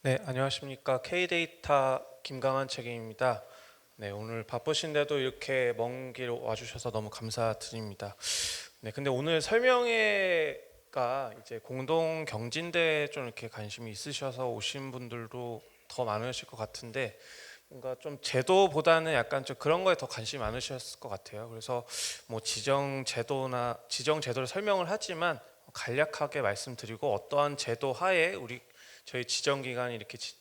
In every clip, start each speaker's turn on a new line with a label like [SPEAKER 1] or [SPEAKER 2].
[SPEAKER 1] 네, 안녕하십니까. K데이터 김강한 책임입니다. 네, 오늘 바쁘신데도 이렇게 먼 길 와주셔서 너무 감사드립니다. 네, 근데 오늘 설명회가 이제 공동 경진대에 좀 이렇게 관심이 있으셔서 오신 분들도 더 많으실 것 같은데, 뭔가 좀 제도보다는 약간 좀 그런 거에 더 관심이 많으셨을 것 같아요. 그래서 뭐 지정 제도를 설명을 하지만 간략하게 말씀드리고, 어떠한 제도 하에 저희 지정 기간이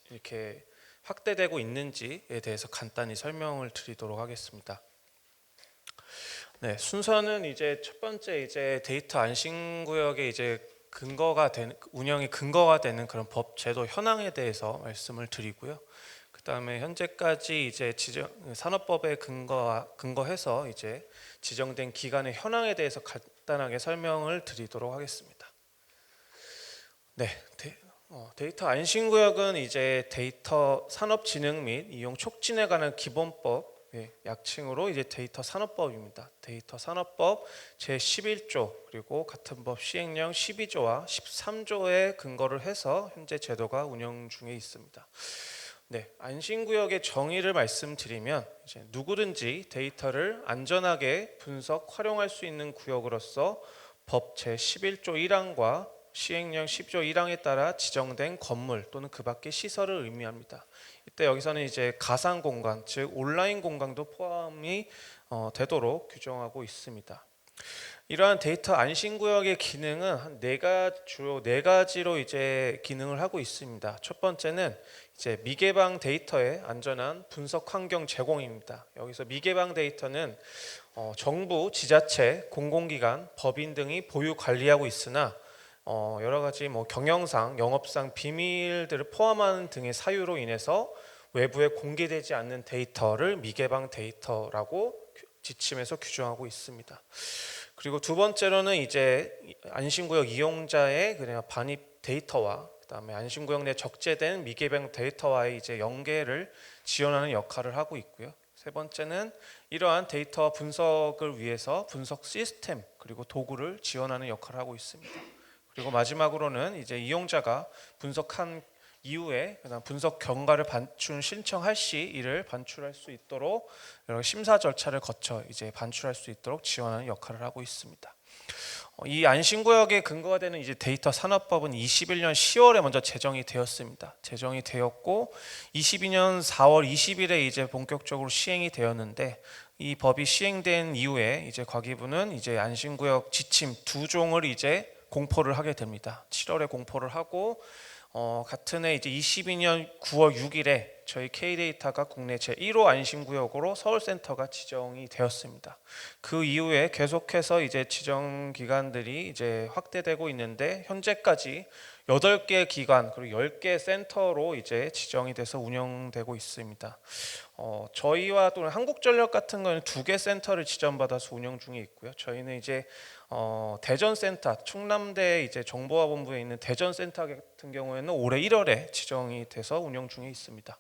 [SPEAKER 1] 이렇게 확대되고 있는지에 대해서 간단히 설명을 드리도록 하겠습니다. 네, 순서는 이제 첫 번째 이제 데이터 안심 구역의 이제 운영의 근거가 되는 그런 법 제도 현황에 대해서 말씀을 드리고요. 그다음에 현재까지 이제 산업법에 근거해서 이제 지정된 기관의 현황에 대해서 간단하게 설명을 드리도록 하겠습니다. 네, 데이터 안심구역은 이제 데이터 산업진흥 및 이용 촉진에 관한 기본법, 약칭으로 이제 데이터 산업법입니다. 데이터 산업법 제11조 그리고 같은 법 시행령 12조와 13조에 근거를 해서 현재 제도가 운영 중에 있습니다. 네, 안심구역의 정의를 말씀드리면 이제 누구든지 데이터를 안전하게 분석, 활용할 수 있는 구역으로서 법 제11조 1항과 시행령 10조 1항에 따라 지정된 건물 또는 그 밖의 시설을 의미합니다. 이때 여기서는 이제 가상 공간, 즉 온라인 공간도 포함이 되도록 규정하고 있습니다. 이러한 데이터 안심구역의 기능은 주로 네 가지로 이제 기능을 하고 있습니다. 첫 번째는 이제 미개방 데이터의 안전한 분석 환경 제공입니다. 여기서 미개방 데이터는 정부, 지자체, 공공기관, 법인 등이 보유 관리하고 있으나 여러 가지 뭐 경영상, 영업상 비밀들을 포함하는 등의 사유로 인해서 외부에 공개되지 않는 데이터를 미개방 데이터라고 지침에서 규정하고 있습니다. 그리고 두 번째로는 이제 안심구역 이용자의 그냥 반입 데이터와 그다음에 안심구역 내 적재된 미개방 데이터와의 이제 연계를 지원하는 역할을 하고 있고요. 세 번째는 이러한 데이터 분석을 위해서 분석 시스템 그리고 도구를 지원하는 역할을 하고 있습니다. 그리고 마지막으로는 이제 이용자가 분석한 이후에 분석 결과를 신청할 시 이를 반출할 수 있도록 여러 심사 절차를 거쳐 이제 반출할 수 있도록 지원하는 역할을 하고 있습니다. 이 안심구역의 근거가 되는 이제 데이터 산업법은 21년 10월에 먼저 제정이 되었습니다. 제정이 되었고 22년 4월 20일에 이제 본격적으로 시행이 되었는데, 이 법이 시행된 이후에 이제 과기부는 이제 안심구역 지침 두 종을 이제 공포를 하게 됩니다. 7월에 공포를 하고 같은 해 이제 22년 9월 6일에 저희 K데이터가 국내 제1호 안심구역으로 서울센터가 지정이 되었습니다. 그 이후에 계속해서 이제 지정 기관들이 이제 확대되고 있는데, 현재까지 8개 기관 그리고 10개 센터로 이제 지정이 돼서 운영되고 있습니다. 저희와 또는 한국전력 같은 경우는 2개 센터를 지정받아서 운영 중에 있고요. 저희는 이제 대전센터, 충남대 이제 정보화본부에 있는 대전센터 같은 경우에는 올해 1월에 지정이 돼서 운영 중에 있습니다.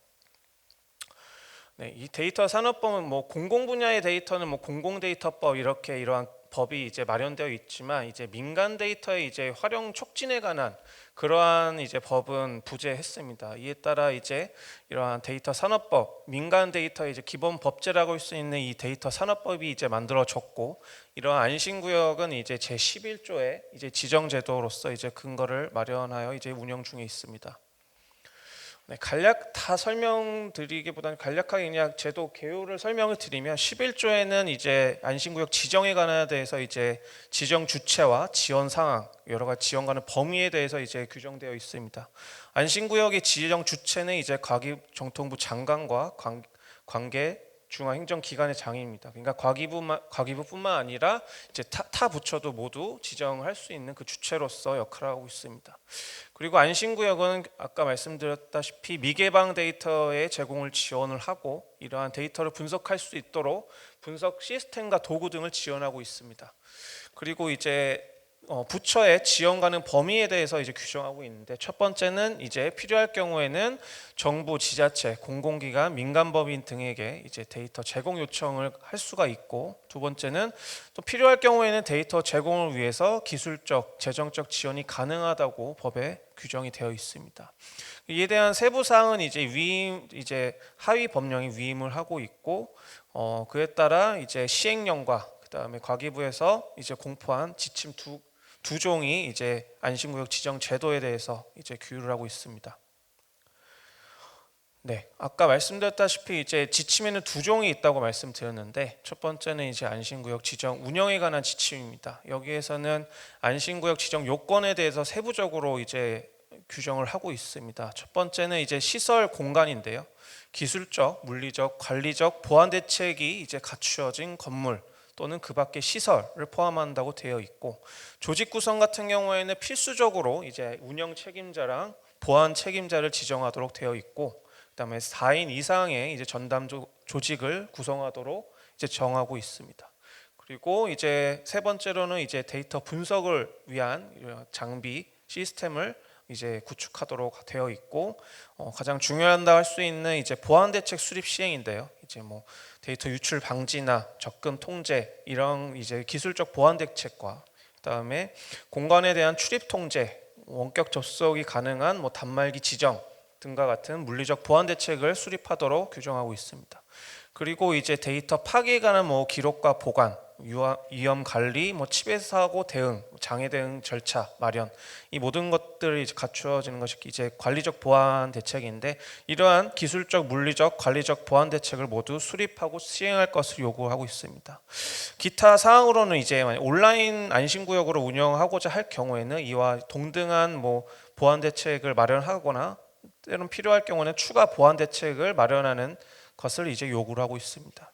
[SPEAKER 1] 네, 이 데이터 산업법은 뭐 공공 분야의 데이터는 뭐 공공데이터법 이렇게 이러한 법이 이제 마련되어 있지만, 이제 민간 데이터의 이제 활용 촉진에 관한 그러한 이제 법은 부재했습니다. 이에 따라 이제 이러한 데이터 산업법, 민간 데이터의 이제 기본 법제라고 할 수 있는 이 데이터 산업법이 이제 만들어졌고, 이러한 안심구역은 이제 제 11조에 이제 지정 제도로서 이제 근거를 마련하여 이제 운영 중에 있습니다. 네, 간략 다 설명드리기보다는 간략하게 그냥 제도 개요를 설명을 드리면, 11조에는 이제 안심구역 지정에 관한 대해서 이제 지정 주체와 지원 상황, 여러 가지 지원 가능 범위에 대해서 이제 규정되어 있습니다. 안심구역의 지정 주체는 이제 과기정통부 장관과 관계 중앙행정기관의 장입니다. 그러니까 과기부뿐만 아니라 이제 타 부처도 모두 지정할 수 있는 그 주체로서 역할을 하고 있습니다. 그리고 안심구역은 아까 말씀드렸다시피 미개방 데이터의 제공을 지원을 하고, 이러한 데이터를 분석할 수 있도록 분석 시스템과 도구 등을 지원하고 있습니다. 그리고 이제 부처의 지원 가능 범위에 대해서 이제 규정하고 있는데, 첫 번째는 이제 필요할 경우에는 정부, 지자체, 공공기관, 민간법인 등에게 이제 데이터 제공 요청을 할 수가 있고, 두 번째는 또 필요할 경우에는 데이터 제공을 위해서 기술적, 재정적 지원이 가능하다고 법에 규정이 되어 있습니다. 이에 대한 세부 사항은 이제 하위 법령이 위임을 하고 있고, 그에 따라 이제 시행령과 그다음에 과기부에서 이제 공포한 지침 두 종이 이제 안심구역 지정 제도에 대해서 이제 규율을 하고 있습니다. 네, 아까 말씀드렸다시피 이제 지침에는 두 종이 있다고 말씀드렸는데, 첫 번째는 이제 안심구역 지정 운영에 관한 지침입니다. 여기에서는 안심구역 지정 요건에 대해서 세부적으로 이제 규정을 하고 있습니다. 첫 번째는 이제 시설 공간인데요. 기술적, 물리적, 관리적 보안 대책이 이제 갖추어진 건물 또는 그 밖의 시설을 포함한다고 되어 있고, 조직 구성 같은 경우에는 필수적으로 이제 운영 책임자랑 보안 책임자를 지정하도록 되어 있고, 그다음에 4인 이상의 이제 전담 조직을 구성하도록 이제 정하고 있습니다. 그리고 이제 세 번째로는 이제 데이터 분석을 위한 장비 시스템을 이제 구축하도록 되어 있고, 가장 중요하다 할 수 있는 이제 보안 대책 수립 시행인데요. 이제 뭐 데이터 유출 방지나 접근 통제 이런 이제 기술적 보안 대책과, 그다음에 공간에 대한 출입 통제, 원격 접속이 가능한 뭐 단말기 지정 등과 같은 물리적 보안 대책을 수립하도록 규정하고 있습니다. 그리고 이제 데이터 파기에 관한 뭐 기록과 보관, 위험 관리, 뭐 치매 사고 대응, 장애 대응 절차 마련, 이 모든 것들이 이제 갖추어지는 것이 이제 관리적 보안 대책인데, 이러한 기술적, 물리적, 관리적 보안 대책을 모두 수립하고 시행할 것을 요구하고 있습니다. 기타 사항으로는 이제 온라인 안심구역으로 운영하고자 할 경우에는 이와 동등한 뭐 보안 대책을 마련하거나, 때론 필요할 경우는 추가 보안 대책을 마련하는 것을 이제 요구를 하고 있습니다.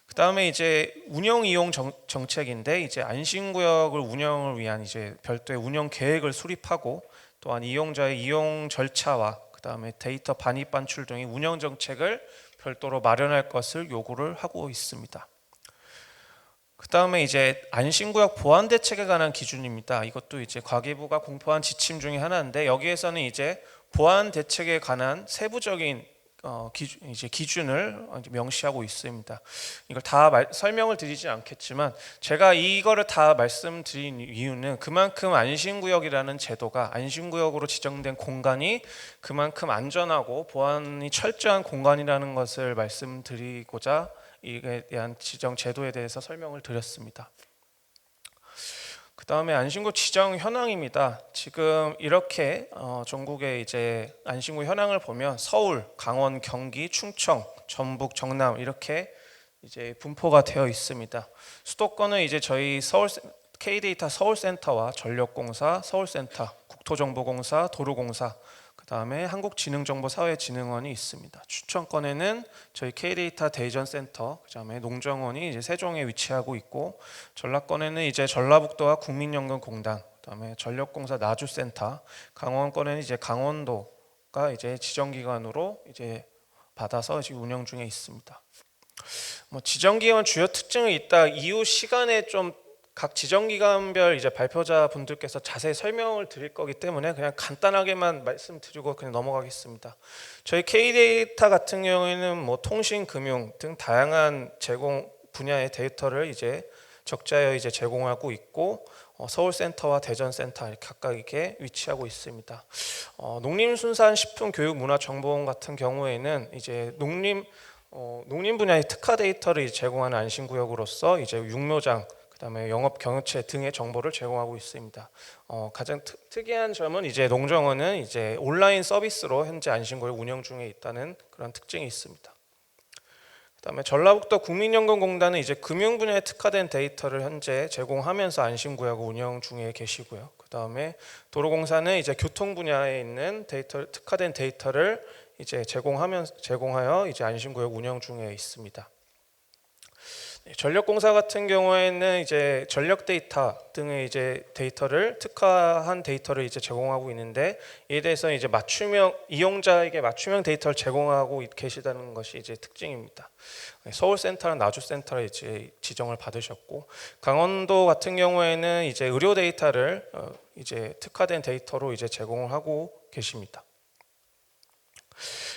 [SPEAKER 1] 그 다음에 이제 운영 이용 정책인데, 이제 안심구역을 운영을 위한 이제 별도의 운영 계획을 수립하고, 또한 이용자의 이용 절차와 그 다음에 데이터 반입 반출 등의 운영 정책을 별도로 마련할 것을 요구를 하고 있습니다. 그 다음에 이제 안심구역 보안 대책에 관한 기준입니다. 이것도 이제 과기부가 공포한 지침 중에 하나인데, 여기에서는 이제 보안 대책에 관한 세부적인 기준을 명시하고 있습니다. 이걸 다 설명을 드리지 않겠지만, 제가 이거를 다 말씀드린 이유는 그만큼 안심구역이라는 제도가, 안심구역으로 지정된 공간이 그만큼 안전하고 보안이 철저한 공간이라는 것을 말씀드리고자 이에 대한 지정 제도에 대해서 설명을 드렸습니다. 그 다음에 안심구 지정 현황입니다. 지금 이렇게 전국의 이제 안심구 현황을 보면 서울, 강원, 경기, 충청, 전북, 정남 이렇게 이제 분포가 되어 있습니다. 수도권은 이제 저희 K데이터 서울센터와 전력공사, 서울센터, 국토정보공사, 도로공사, 그다음에 한국지능정보사회진흥원이 있습니다. 추천권에는 저희 K데이터 대전센터, 그다음에 농정원이 이제 세종에 위치하고 있고, 전라권에는 이제 전라북도와 국민연금공단, 그다음에 전력공사 나주센터, 강원권에는 이제 강원도가 이제 지정기관으로 이제 받아서 지금 운영 중에 있습니다. 뭐 지정기관 주요 특징은 이따 이후 시간에 좀 각 지정기관별 이제 발표자 분들께서 자세히 설명을 드릴 거기 때문에 그냥 간단하게만 말씀드리고 그냥 넘어가겠습니다. 저희 K데이터 같은 경우에는 뭐 통신, 금융 등 다양한 제공 분야의 데이터를 이제 적자하여 이제 제공하고 있고, 서울센터와 대전센터 이렇게 각각 이렇게 위치하고 있습니다. 농림순산식품교육문화정보원 같은 경우에는 이제 농림 분야의 특화 데이터를 제공하는 안심구역으로서 이제 육묘장, 그다음에 영업 경영체 등의 정보를 제공하고 있습니다. 가장 특이한 점은 이제 농정원은 이제 온라인 서비스로 현재 안심구역 운영 중에 있다는 그런 특징이 있습니다. 그다음에 전라북도 국민연금공단은 이제 금융 분야에 특화된 데이터를 현재 제공하면서 안심구역 운영 중에 계시고요. 그다음에 도로공사는 이제 교통 분야에 있는 특화된 데이터를 이제 제공하여 이제 안심구역 운영 중에 있습니다. 전력공사 같은 경우에는 이제 전력 데이터 등의 이제 데이터를 특화한 데이터를 이제 제공하고 있는데, 이에 대해서 이제 맞춤형 이용자에게 맞춤형 데이터를 제공하고 계시다는 것이 이제 특징입니다. 서울센터랑 나주센터를 이제 지정을 받으셨고, 강원도 같은 경우에는 이제 의료 데이터를 이제 특화된 데이터로 이제 제공을 하고 계십니다.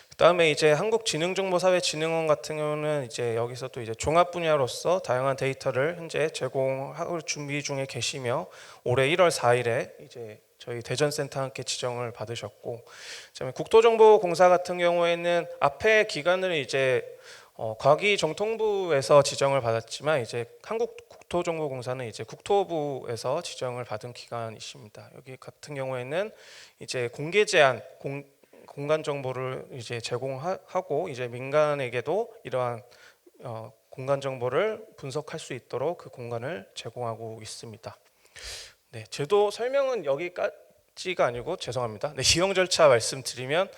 [SPEAKER 1] 그다음에 이제 한국지능정보사회진흥원 같은 경우는 이제 여기서 또 이제 종합 분야로서 다양한 데이터를 현재 제공할 준비 중에 계시며, 올해 1월 4일에 이제 저희 대전센터 함께 지정을 받으셨고, 그다음에 국토정보공사 같은 경우에는 앞에 기관을 이제 과기정통부에서 지정을 받았지만, 이제 한국국토정보공사는 이제 국토부에서 지정을 받은 기관이십니다. 여기 같은 경우에는 이제 공개 제한 공간 정보를 이제 제공하고, 이제 민간에게도 이러한 공간 정보를 분석할 수 있도록 그 공간을 제공하고 있습니다. 네, 제도 설명은 여기까지가 아니고, 죄송합니다. 네, 이용 절차 말씀드리면,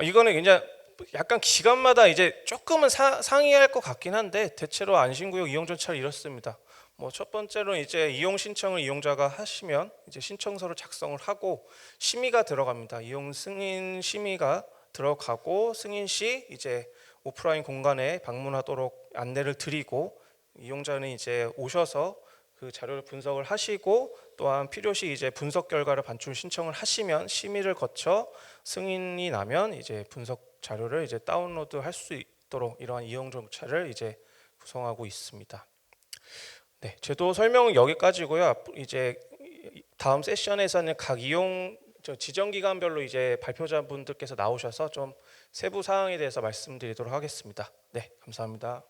[SPEAKER 1] 이거는 그냥 약간 기관마다 이제 조금은 상이할 것 같긴 한데, 대체로 안심구역 이용 절차를 이렇습니다. 첫 번째로 이제 이용 신청을 이용자가 하시면 이제 신청서를 작성을 하고 심의가 들어갑니다. 이용 승인 심의가 들어가고, 승인 시 이제 오프라인 공간에 방문하도록 안내를 드리고, 이용자는 이제 오셔서 그 자료를 분석을 하시고, 또한 필요시 이제 분석 결과를 반출 신청을 하시면 심의를 거쳐 승인이 나면 이제 분석 자료를 이제 다운로드 할 수 있도록 이러한 이용 절차를 이제 구성하고 있습니다. 네, 제도 설명은 여기까지고요. 이제 다음 세션에서는 각 이용 지정 기관별로 이제 발표자분들께서 나오셔서 좀 세부 사항에 대해서 말씀드리도록 하겠습니다. 네, 감사합니다.